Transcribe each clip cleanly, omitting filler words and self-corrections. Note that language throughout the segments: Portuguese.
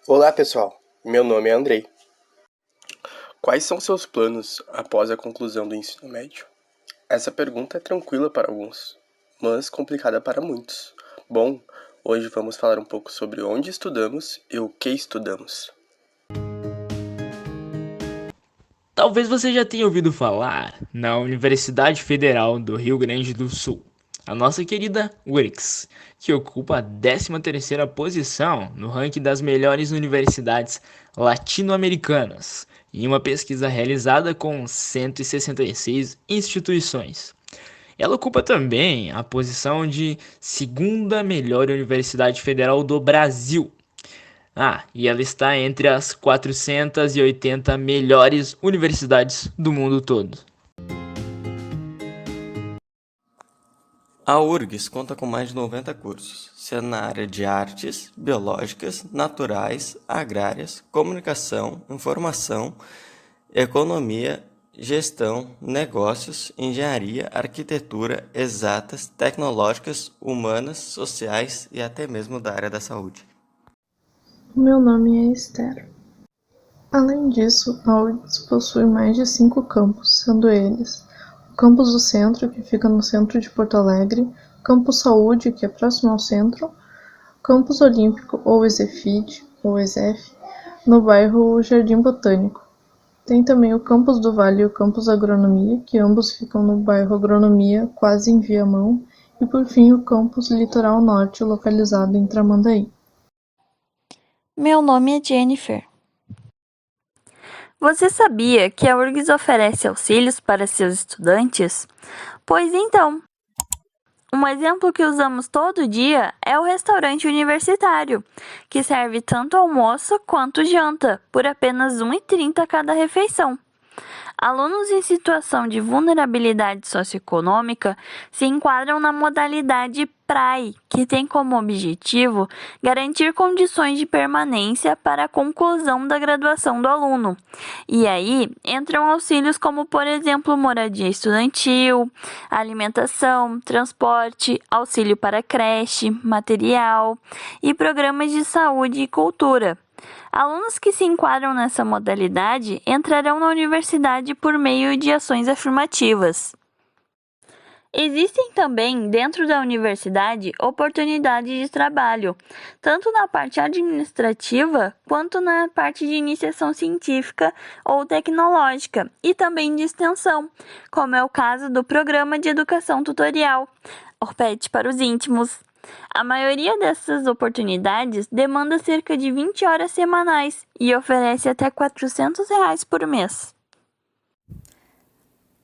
Olá pessoal, meu nome é Andrei. Quais são seus planos após a conclusão do ensino médio? Essa pergunta é tranquila para alguns, mas complicada para muitos. Bom, hoje vamos falar um pouco sobre onde estudamos e o que estudamos. Talvez você já tenha ouvido falar na Universidade Federal do Rio Grande do Sul, a nossa querida URGS, que ocupa a 13ª posição no ranking das melhores universidades latino-americanas, em uma pesquisa realizada com 166 instituições. Ela ocupa também a posição de segunda melhor universidade federal do Brasil. E ela está entre as 480 melhores universidades do mundo todo. A URGS conta com mais de 90 cursos, sendo na área de artes, biológicas, naturais, agrárias, comunicação, informação, economia, gestão, negócios, engenharia, arquitetura, exatas, tecnológicas, humanas, sociais e até mesmo da área da saúde. Meu nome é Esther. Além disso, a URGS possui mais de 5 campos, sendo eles o Campus do Centro, que fica no centro de Porto Alegre, Campus Saúde, que é próximo ao centro, Campus Olímpico, ou EZFID, ou EZEF, no bairro Jardim Botânico. Tem também o Campus do Vale e o Campus Agronomia, que ambos ficam no bairro Agronomia, quase em Viamão, e por fim o Campus Litoral Norte, localizado em Tramandaí. Meu nome é Jennifer. Você sabia que a URGS oferece auxílios para seus estudantes? Pois então, um exemplo que usamos todo dia é o restaurante universitário, que serve tanto almoço quanto janta, por apenas R$ 1,30 cada refeição. Alunos em situação de vulnerabilidade socioeconômica se enquadram na modalidade PRAE, que tem como objetivo garantir condições de permanência para a conclusão da graduação do aluno. E aí entram auxílios como, por exemplo, moradia estudantil, alimentação, transporte, auxílio para creche, material e programas de saúde e cultura. Alunos que se enquadram nessa modalidade entrarão na universidade por meio de ações afirmativas. Existem também, dentro da universidade, oportunidades de trabalho, tanto na parte administrativa quanto na parte de iniciação científica ou tecnológica, e também de extensão, como é o caso do Programa de Educação Tutorial, ORPET para os íntimos. A maioria dessas oportunidades demanda cerca de 20 horas semanais e oferece até R$ 400 por mês.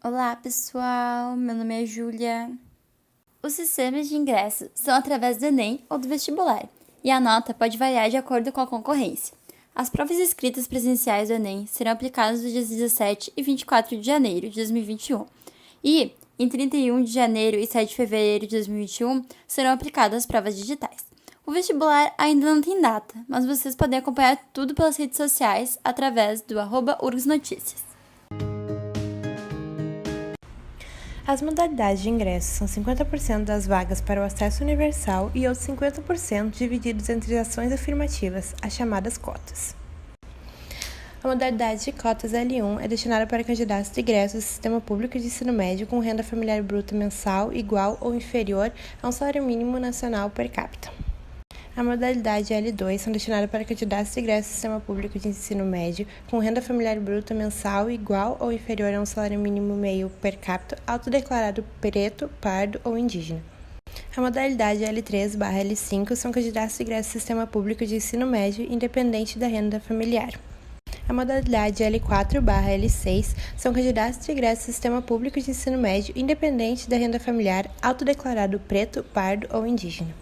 Olá pessoal, meu nome é Júlia. Os sistemas de ingresso são através do Enem ou do vestibular, e a nota pode variar de acordo com a concorrência. As provas escritas presenciais do Enem serão aplicadas nos dias 17 e 24 de janeiro de 2021, e em 31 de janeiro e 7 de fevereiro de 2021 serão aplicadas as provas digitais. O vestibular ainda não tem data, mas vocês podem acompanhar tudo pelas redes sociais através do @URGSNoticias. As modalidades de ingresso são 50% das vagas para o acesso universal e outros 50% divididos entre ações afirmativas, as chamadas cotas. A modalidade de cotas L1 é destinada para candidatos de ingresso do Sistema Público de Ensino Médio com renda familiar bruta mensal igual ou inferior a um salário mínimo nacional per capita. A modalidade L2 são destinadas para candidatos de ingresso do Sistema Público de Ensino Médio com renda familiar bruta mensal igual ou inferior a um salário mínimo meio per capita autodeclarado preto, pardo ou indígena. A modalidade L3/L5 são candidatos de ingresso do Sistema Público de Ensino Médio independente da renda familiar. A modalidade L4/L6 são candidatos de ingresso do Sistema Público de Ensino Médio independente da renda familiar autodeclarado preto, pardo ou indígena.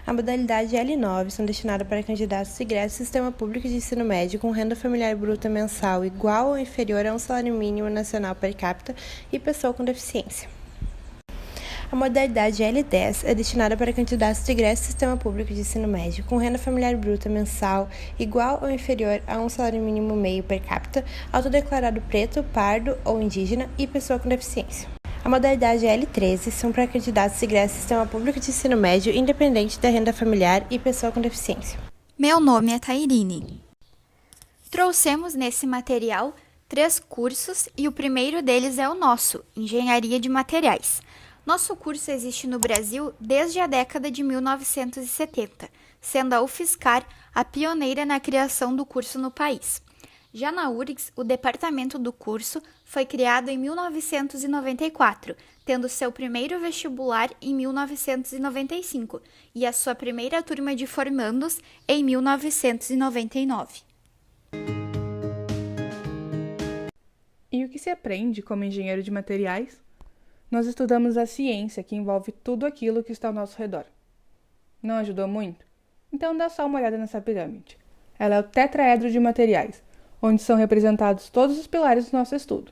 A modalidade L9 são destinadas para candidatos de ingresso do Sistema Público de Ensino Médio com renda familiar bruta mensal igual ou inferior a um salário mínimo nacional per capita e pessoa com deficiência. A modalidade L10 é destinada para candidatos de ingresso do Sistema Público de Ensino Médio com renda familiar bruta mensal igual ou inferior a um salário mínimo meio per capita, autodeclarado preto, pardo ou indígena e pessoa com deficiência. A modalidade L13 são para candidatos de ingresso do Sistema Público de Ensino Médio independente da renda familiar e pessoa com deficiência. Meu nome é Tairine. Trouxemos nesse material 3 cursos e o primeiro deles é o nosso, Engenharia de Materiais. Nosso curso existe no Brasil desde a década de 1970, sendo a UFSCar a pioneira na criação do curso no país. Já na URGS, o departamento do curso foi criado em 1994, tendo seu primeiro vestibular em 1995 e a sua primeira turma de formandos em 1999. E o que se aprende como engenheiro de materiais? Nós estudamos a ciência que envolve tudo aquilo que está ao nosso redor. Não ajudou muito? Então dá só uma olhada nessa pirâmide. Ela é o tetraedro de materiais, onde são representados todos os pilares do nosso estudo.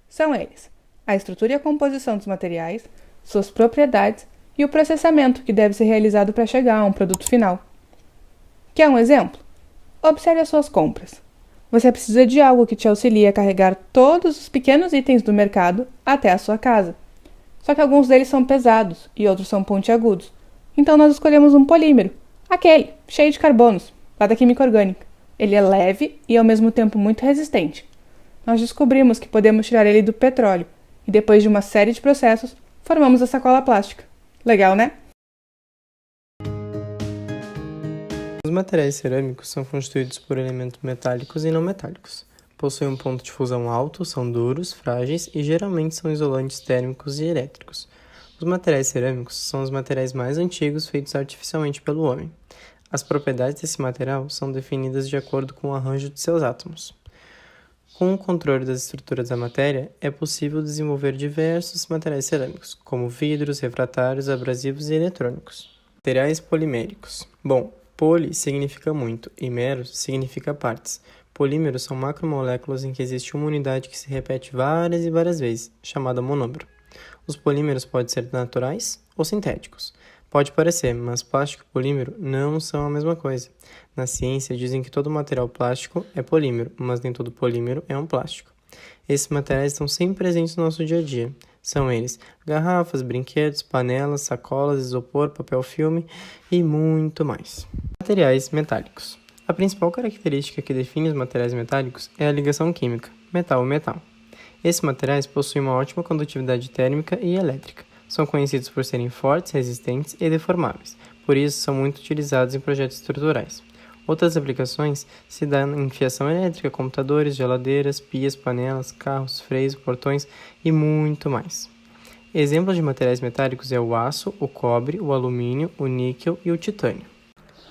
São eles: a estrutura e a composição dos materiais, suas propriedades e o processamento que deve ser realizado para chegar a um produto final. Quer um exemplo? Observe as suas compras. Você precisa de algo que te auxilie a carregar todos os pequenos itens do mercado até a sua casa. Só que alguns deles são pesados e outros são pontiagudos. Então nós escolhemos um polímero, aquele, cheio de carbonos, lá da química orgânica. Ele é leve e ao mesmo tempo muito resistente. Nós descobrimos que podemos tirar ele do petróleo e depois de uma série de processos, formamos a sacola plástica. Legal, né? Os materiais cerâmicos são constituídos por elementos metálicos e não metálicos. Possuem um ponto de fusão alto, são duros, frágeis e geralmente são isolantes térmicos e elétricos. Os materiais cerâmicos são os materiais mais antigos feitos artificialmente pelo homem. As propriedades desse material são definidas de acordo com o arranjo de seus átomos. Com o controle das estruturas da matéria, é possível desenvolver diversos materiais cerâmicos, como vidros, refratários, abrasivos e eletrônicos. Materiais poliméricos. Bom, poli significa muito e meros significa partes. Polímeros são macromoléculas em que existe uma unidade que se repete várias e várias vezes, chamada monômero. Os polímeros podem ser naturais ou sintéticos. Pode parecer, mas plástico e polímero não são a mesma coisa. Na ciência dizem que todo material plástico é polímero, mas nem todo polímero é um plástico. Esses materiais estão sempre presentes no nosso dia a dia. São eles: garrafas, brinquedos, panelas, sacolas, isopor, papel filme e muito mais. Materiais metálicos. A principal característica que define os materiais metálicos é a ligação química, metal-metal. Esses materiais possuem uma ótima condutividade térmica e elétrica. São conhecidos por serem fortes, resistentes e deformáveis, por isso são muito utilizados em projetos estruturais. Outras aplicações se dão em fiação elétrica, computadores, geladeiras, pias, panelas, carros, freios, portões e muito mais. Exemplos de materiais metálicos é o aço, o cobre, o alumínio, o níquel e o titânio.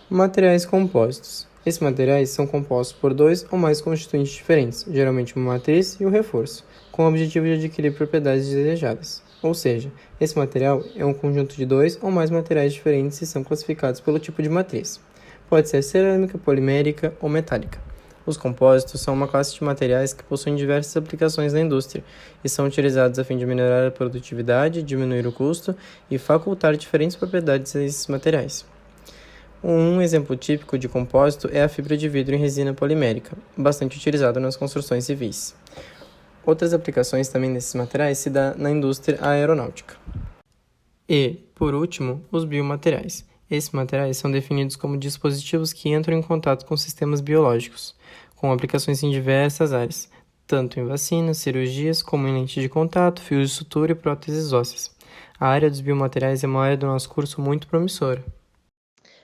Materiais compósitos. Esses materiais são compostos por 2 ou mais constituintes diferentes, geralmente uma matriz e um reforço, com o objetivo de adquirir propriedades desejadas. Ou seja, esse material é um conjunto de 2 ou mais materiais diferentes e são classificados pelo tipo de matriz. Pode ser cerâmica, polimérica ou metálica. Os compósitos são uma classe de materiais que possuem diversas aplicações na indústria e são utilizados a fim de melhorar a produtividade, diminuir o custo e facultar diferentes propriedades a esses materiais. Um exemplo típico de compósito é a fibra de vidro em resina polimérica, bastante utilizada nas construções civis. Outras aplicações também desses materiais se dão na indústria aeronáutica. E, por último, os biomateriais. Esses materiais são definidos como dispositivos que entram em contato com sistemas biológicos, com aplicações em diversas áreas, tanto em vacinas, cirurgias, como em lentes de contato, fios de sutura e próteses ósseas. A área dos biomateriais é uma área do nosso curso muito promissora.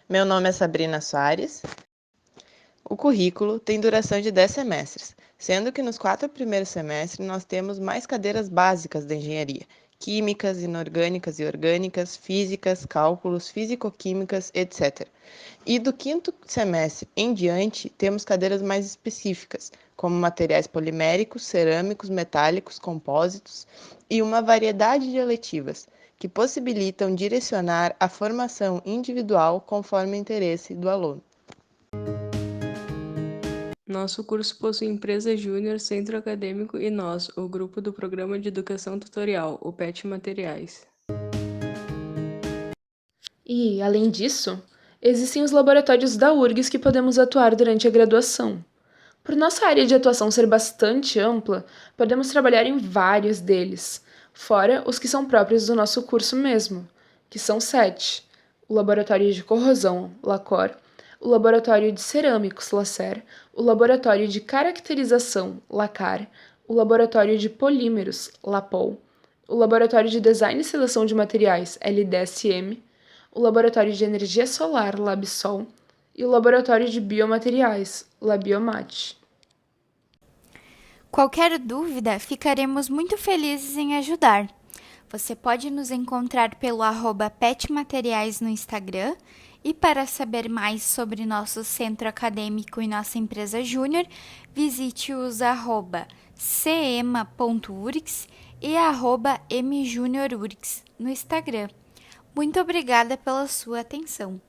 Meu nome é Sabrina Soares. O currículo tem duração de 10 semestres, sendo que nos 4 primeiros semestres nós temos mais cadeiras básicas da engenharia: químicas, inorgânicas e orgânicas, físicas, cálculos, físico-químicas, etc. E do 5º semestre em diante, temos cadeiras mais específicas, como materiais poliméricos, cerâmicos, metálicos, compósitos e uma variedade de eletivas, que possibilitam direcionar a formação individual conforme o interesse do aluno. Nosso curso possui empresa júnior, centro acadêmico e nós, o grupo do Programa de Educação Tutorial, o PET Materiais. E, além disso, existem os laboratórios da URGS que podemos atuar durante a graduação. Por nossa área de atuação ser bastante ampla, podemos trabalhar em vários deles, fora os que são próprios do nosso curso mesmo, que são 7. O Laboratório de Corrosão, LACOR, o Laboratório de Cerâmicos LACER, o Laboratório de Caracterização LACAR, o Laboratório de Polímeros LAPOL, o Laboratório de Design e Seleção de Materiais LDSM, o Laboratório de Energia Solar LabSol e o Laboratório de Biomateriais LabioMat. Qualquer dúvida, ficaremos muito felizes em ajudar. Você pode nos encontrar pelo @petmateriais no Instagram e para saber mais sobre nosso centro acadêmico e nossa empresa júnior, visite os @ceema.urgs e @mjuniorurgs no Instagram. Muito obrigada pela sua atenção.